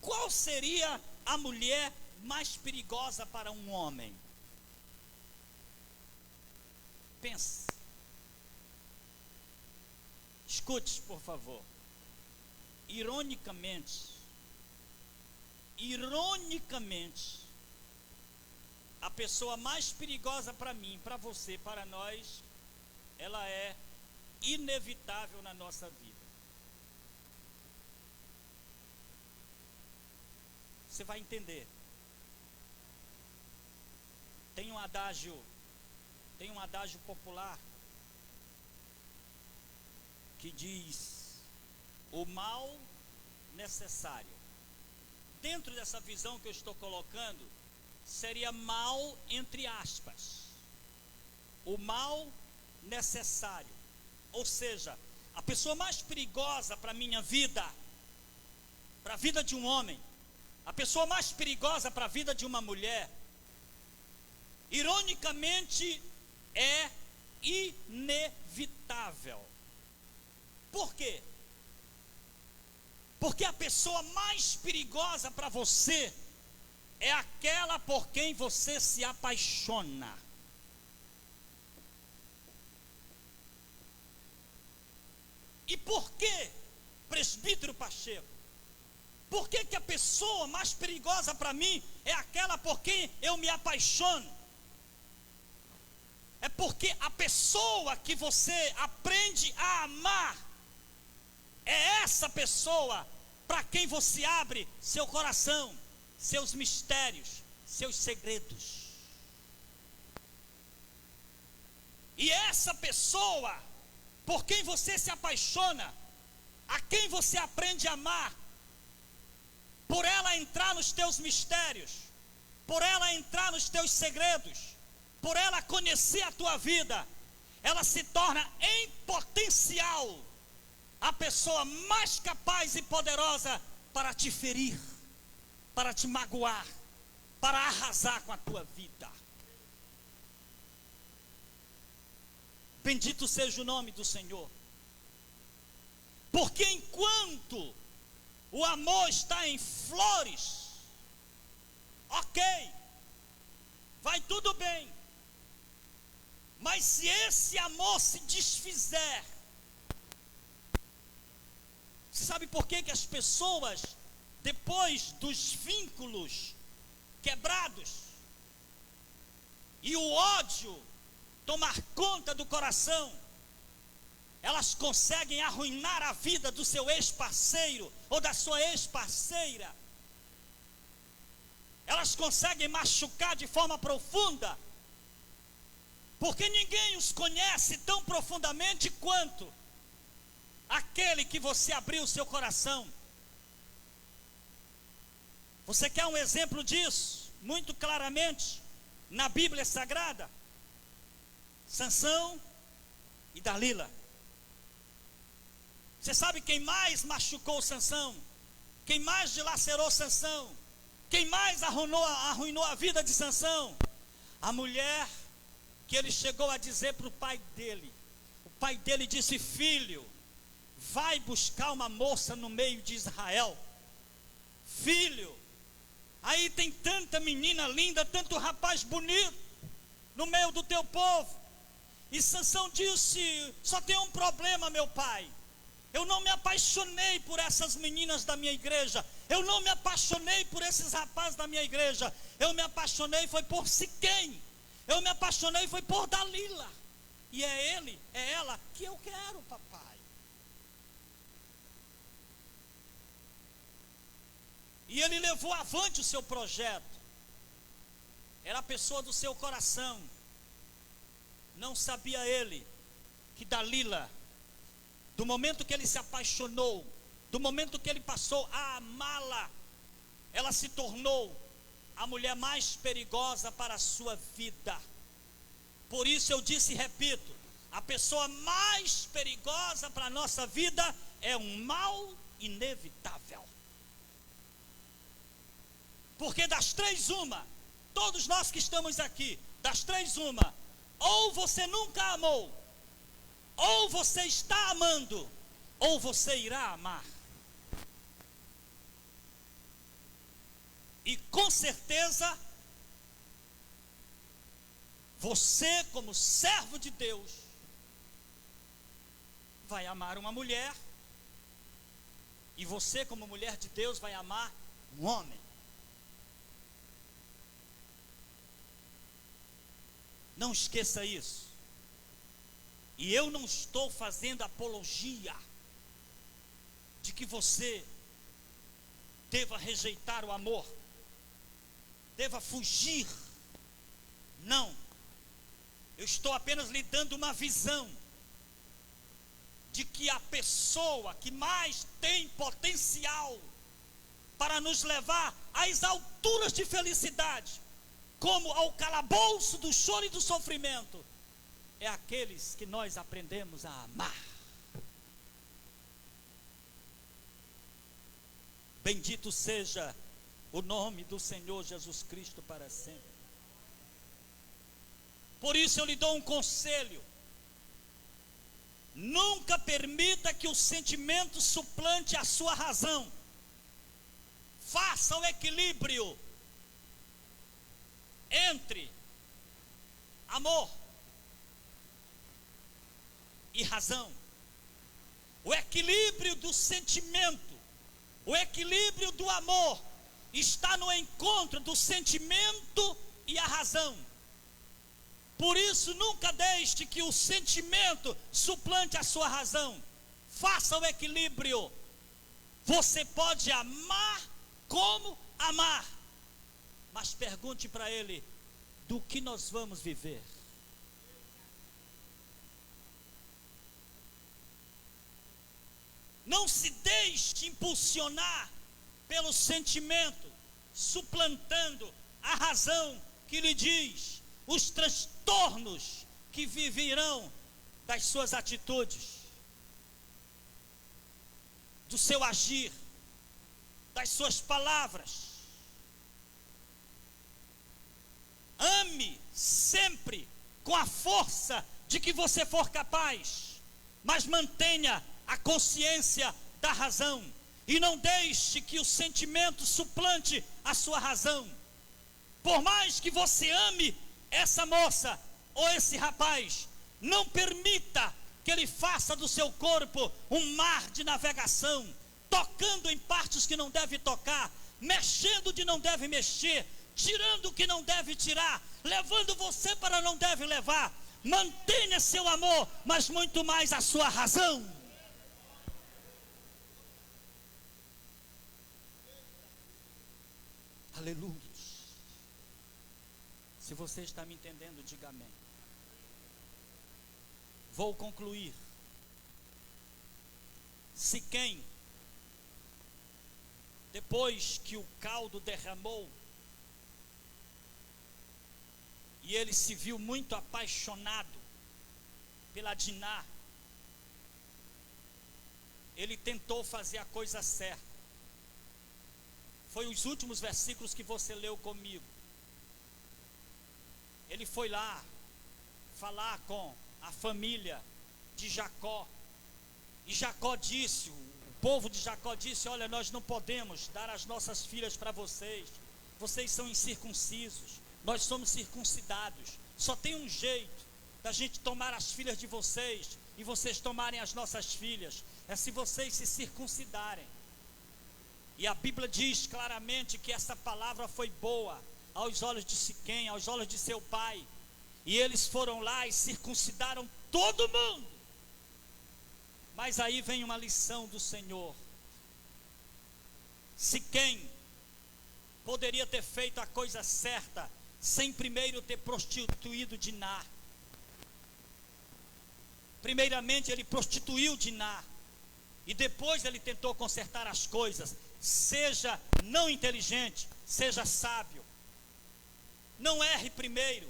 qual seria a mulher mais perigosa para um homem? Pense. Escute, por favor. Ironicamente, a pessoa mais perigosa para mim, para você, para nós, ela é inevitável na nossa vida. Você vai entender. Tem um adágio popular que diz: o mal necessário. Dentro dessa visão que eu estou colocando, seria mal entre aspas. O mal necessário. Ou seja, a pessoa mais perigosa para a minha vida, para a vida de um homem, a pessoa mais perigosa para a vida de uma mulher, ironicamente, é inevitável. Por quê? Porque a pessoa mais perigosa para você é aquela por quem você se apaixona. E por que, presbítero Pacheco? Por que a pessoa mais perigosa para mim é aquela por quem eu me apaixono? É porque a pessoa que você aprende a amar é essa pessoa para quem você abre seu coração, seus mistérios, seus segredos. E essa pessoa por quem você se apaixona, a quem você aprende a amar, por ela entrar nos teus mistérios, por ela entrar nos teus segredos, por ela conhecer a tua vida, ela se torna em potencial a pessoa mais capaz e poderosa para te ferir, para te magoar, para arrasar com a tua vida. Bendito seja o nome do Senhor. Porque enquanto o amor está em flores, ok, vai tudo bem. Mas se esse amor se desfizer, você sabe por que as pessoas, depois dos vínculos quebrados e o ódio tomar conta do coração, elas conseguem arruinar a vida do seu ex-parceiro ou da sua ex-parceira? Elas conseguem machucar de forma profunda, porque ninguém os conhece tão profundamente quanto aquele que você abriu o seu coração. Você quer um exemplo disso? Muito claramente, na Bíblia Sagrada, Sansão e Dalila. Você sabe quem mais machucou Sansão? Quem mais dilacerou Sansão? Quem mais arruinou a vida de Sansão? A mulher que ele chegou a dizer para o pai dele. O pai dele disse: filho, vai buscar uma moça no meio de Israel. Filho, aí tem tanta menina linda, tanto rapaz bonito no meio do teu povo. E Sansão disse: só tem um problema, meu pai. Eu não me apaixonei por essas meninas da minha igreja. Eu não me apaixonei por esses rapazes da minha igreja. Eu me apaixonei foi por Siquém. Eu me apaixonei foi por Dalila. E é ele, é ela que eu quero, papai. E ele levou avante o seu projeto. Era a pessoa do seu coração. Não sabia ele que Dalila, do momento que ele se apaixonou, do momento que ele passou a amá-la, ela se tornou a mulher mais perigosa para a sua vida. Por isso eu disse e repito: a pessoa mais perigosa para a nossa vida é um mal inevitável. Porque das três uma, todos nós que estamos aqui, das três uma, ou você nunca amou, ou você está amando, ou você irá amar. E com certeza, você como servo de Deus, vai amar uma mulher, e você como mulher de Deus vai amar um homem. Não esqueça isso. E eu não estou fazendo apologia de que você deva rejeitar o amor, deva fugir. Não. Eu estou apenas lhe dando uma visão de que a pessoa que mais tem potencial para nos levar às alturas de felicidade, como ao calabouço do choro e do sofrimento, é aqueles que nós aprendemos a amar. Bendito seja o nome do Senhor Jesus Cristo para sempre. Por isso eu lhe dou um conselho: nunca permita que o sentimento suplante a sua razão. Faça o equilíbrio entre amor e razão. O equilíbrio do sentimento, o equilíbrio do amor está no encontro do sentimento e a razão. Por isso, nunca deixe que o sentimento suplante a sua razão. Faça o equilíbrio. Você pode amar como amar, mas pergunte para ele: do que nós vamos viver? Não se deixe impulsionar pelo sentimento, suplantando a razão que lhe diz os transtornos que viverão das suas atitudes, do seu agir, das suas palavras. Ame sempre com a força de que você for capaz, mas mantenha a consciência da razão e não deixe que o sentimento suplante a sua razão. Por mais que você ame essa moça ou esse rapaz, não permita que ele faça do seu corpo um mar de navegação, tocando em partes que não deve tocar, mexendo onde não deve mexer, tirando o que não deve tirar, levando você para não deve levar. Mantenha seu amor, mas muito mais a sua razão. Aleluia. Se você está me entendendo, diga amém. Vou concluir. Siquém, depois que o caldo derramou, e ele se viu muito apaixonado pela Diná, ele tentou fazer a coisa certa. Foi os últimos versículos que você leu comigo. Ele foi lá falar com a família de Jacó, e Jacó disse, o povo de Jacó disse: olha, nós não podemos dar as nossas filhas para vocês, vocês são incircuncisos, nós somos circuncidados, só tem um jeito da gente tomar as filhas de vocês e vocês tomarem as nossas filhas, é se vocês se circuncidarem. E a Bíblia diz claramente que essa palavra foi boa aos olhos de Siquém, aos olhos de seu pai, e eles foram lá e circuncidaram todo mundo. Mas aí vem uma lição do Senhor. Siquém poderia ter feito a coisa certa, sem primeiro ter prostituído Diná. Primeiramente ele prostituiu Diná, e depois ele tentou consertar as coisas. Seja não inteligente, seja sábio. Não erre primeiro,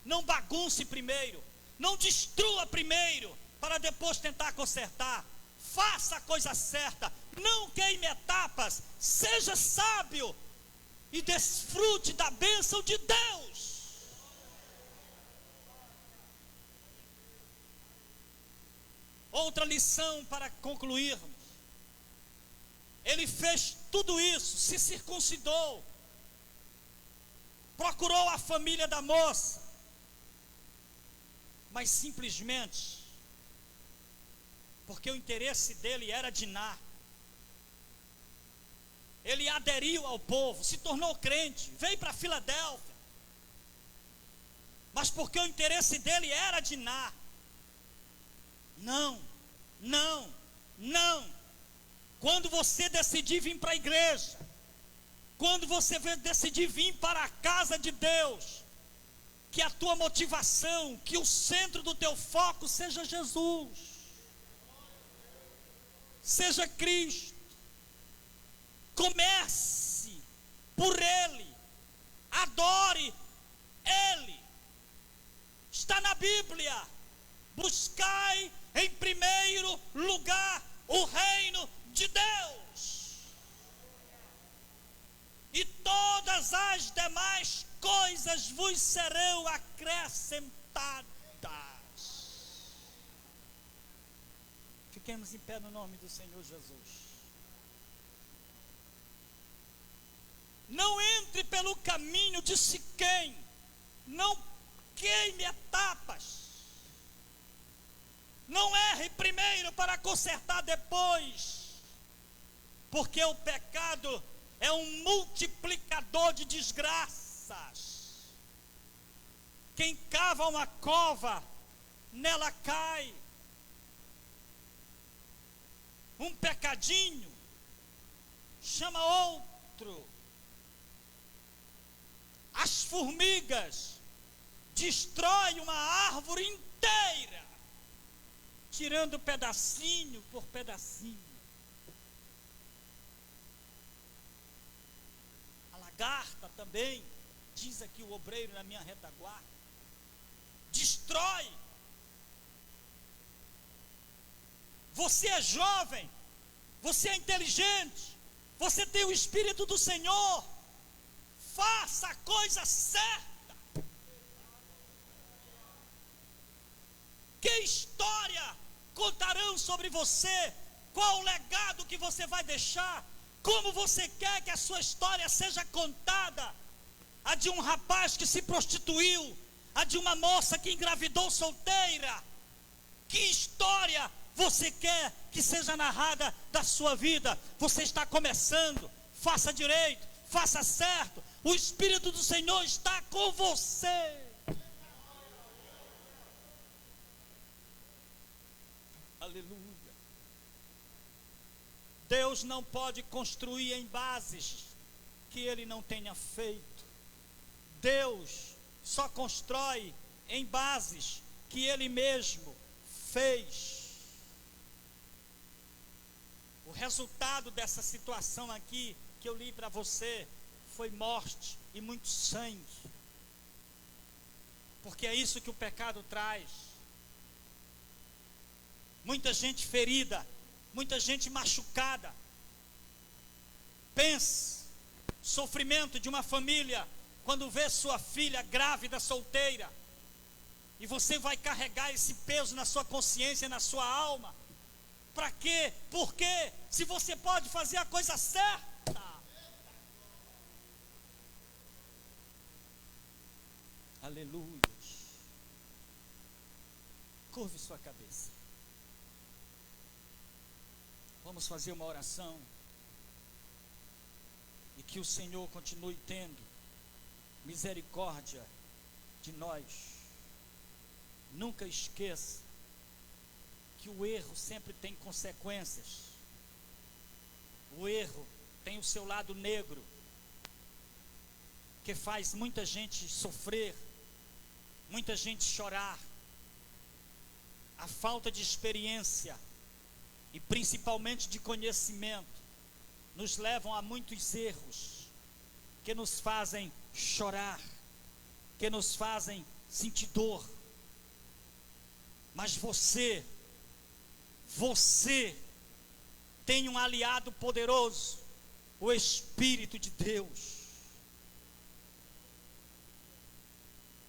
não bagunce primeiro, Não destrua primeiro, para depois tentar consertar. Faça a coisa certa, não queime etapas, seja sábio e desfrute da bênção de Deus. Outra lição para concluirmos. Ele fez tudo isso, se circuncidou, procurou a família da moça, mas simplesmente porque o interesse dele era Diná. Ele aderiu ao povo, se tornou crente, veio para Filadélfia, mas porque o interesse dele era Diná. Não. Quando você decidir vir para a igreja, quando você decidir vir para a casa de Deus, que a tua motivação, que o centro do teu foco seja Jesus, seja Cristo. Comece por Ele, adore Ele. Está na Bíblia: buscai em primeiro lugar o reino de Deus, e todas as demais coisas vos serão acrescentadas. Fiquemos em pé no nome do Senhor Jesus. Não entre pelo caminho de Siquém, não queime etapas. Não erre primeiro para consertar depois, porque o pecado é um multiplicador de desgraças. Quem cava uma cova, nela cai. Um pecadinho chama outro. As formigas destroem uma árvore inteira, tirando pedacinho por pedacinho. A lagarta também, diz aqui o obreiro na minha retaguarda, destrói. Você é jovem, você é inteligente, você tem o Espírito do Senhor. Faça a coisa certa. Que história contarão sobre você? Qual o legado que você vai deixar? Como você quer que a sua história seja contada? A de um rapaz que se prostituiu, a de uma moça que engravidou solteira. Que história você quer que seja narrada da sua vida? Você está começando, faça direito, faça certo. O Espírito do Senhor está com você. Aleluia. Deus não pode construir em bases que Ele não tenha feito. Deus só constrói em bases que Ele mesmo fez. O resultado dessa situação aqui que eu li para você foi morte e muito sangue, porque é isso que o pecado traz. Muita gente ferida, muita gente machucada. Pense, sofrimento de uma família quando vê sua filha grávida, solteira, e você vai carregar esse peso na sua consciência, na sua alma. Para quê? Por quê? Se você pode fazer a coisa certa. Aleluia. Curve sua cabeça. Vamos fazer uma oração. E que o Senhor continue tendo misericórdia de nós. Nunca esqueça que o erro sempre tem consequências. O erro tem o seu lado negro, que faz muita gente sofrer, muita gente chorar. A falta de experiência e principalmente de conhecimento nos levam a muitos erros que nos fazem chorar, que nos fazem sentir dor. Mas você tem um aliado poderoso, o Espírito de Deus.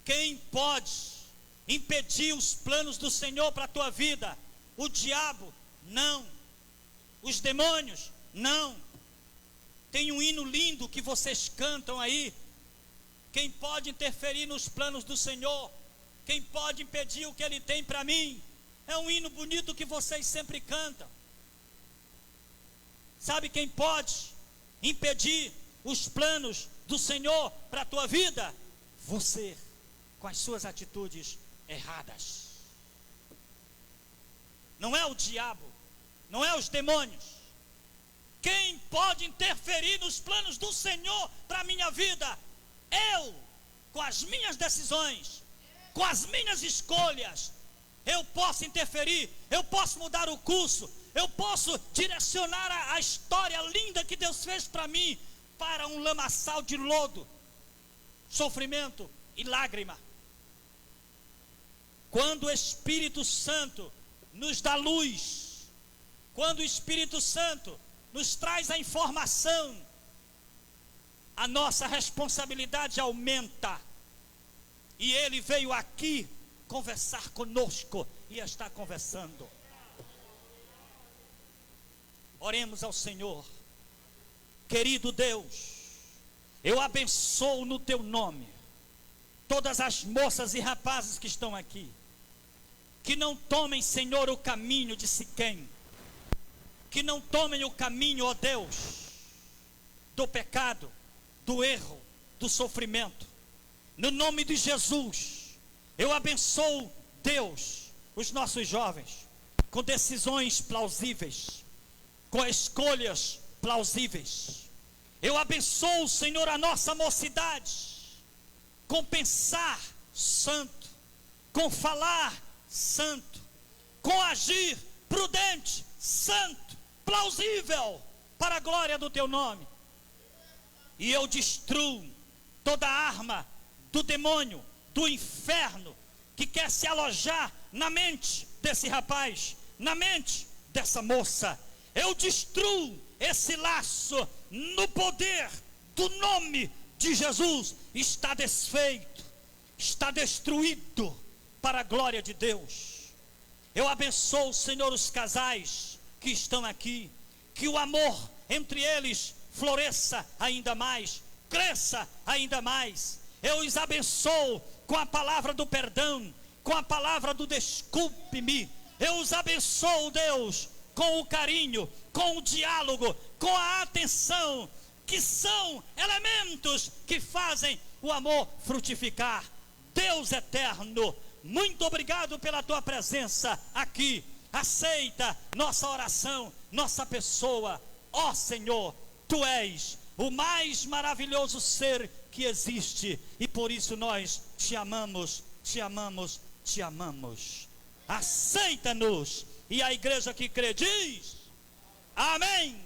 Quem pode impedir os planos do Senhor para a tua vida? O diabo? Não. Os demônios? Não. Tem um hino lindo que vocês cantam aí. Quem pode interferir nos planos do Senhor? Quem pode impedir o que Ele tem para mim? É um hino bonito que vocês sempre cantam. Sabe quem pode impedir os planos do Senhor para a tua vida? Você, com as suas atitudes erradas. Não é o diabo, não é os demônios. Quem pode interferir nos planos do Senhor para a minha vida? Eu, com as minhas decisões, com as minhas escolhas. Eu posso interferir, eu posso mudar o curso, eu posso direcionar a história linda que Deus fez para mim, para um lamaçal de lodo, sofrimento e lágrima. Quando o Espírito Santo nos dá luz, quando o Espírito Santo nos traz a informação, a nossa responsabilidade aumenta. E Ele veio aqui conversar conosco e está conversando. Oremos ao Senhor. Querido Deus, eu abençoo no Teu nome todas as moças e rapazes que estão aqui, que não tomem, Senhor, o caminho de Siquém, que não tomem o caminho, ó Deus, do pecado, do erro, do sofrimento. No nome de Jesus, eu abençoo, Deus, os nossos jovens, com decisões plausíveis, com escolhas plausíveis. Eu abençoo, Senhor, a nossa mocidade, com pensar santo, com falar santo, com agir prudente, santo, plausível, para a glória do Teu nome. E eu destruo toda arma do demônio, do inferno, que quer se alojar na mente desse rapaz, na mente dessa moça. Eu destruo esse laço no poder do nome de Jesus. Está desfeito, está destruído para a glória de Deus. Eu abençoo, Senhor, os casais que estão aqui, que o amor entre eles floresça ainda mais, cresça ainda mais. Eu os abençoo com a palavra do perdão, com a palavra do desculpe-me. Eu os abençoo, Deus, com o carinho, com o diálogo, com a atenção, que são elementos que fazem o amor frutificar. Deus eterno, muito obrigado pela Tua presença aqui. Aceita nossa oração, nossa pessoa. Ó Senhor, Tu és o mais maravilhoso ser que existe, e por isso nós te amamos, te amamos, te amamos. Aceita-nos. E a igreja que crê diz: amém.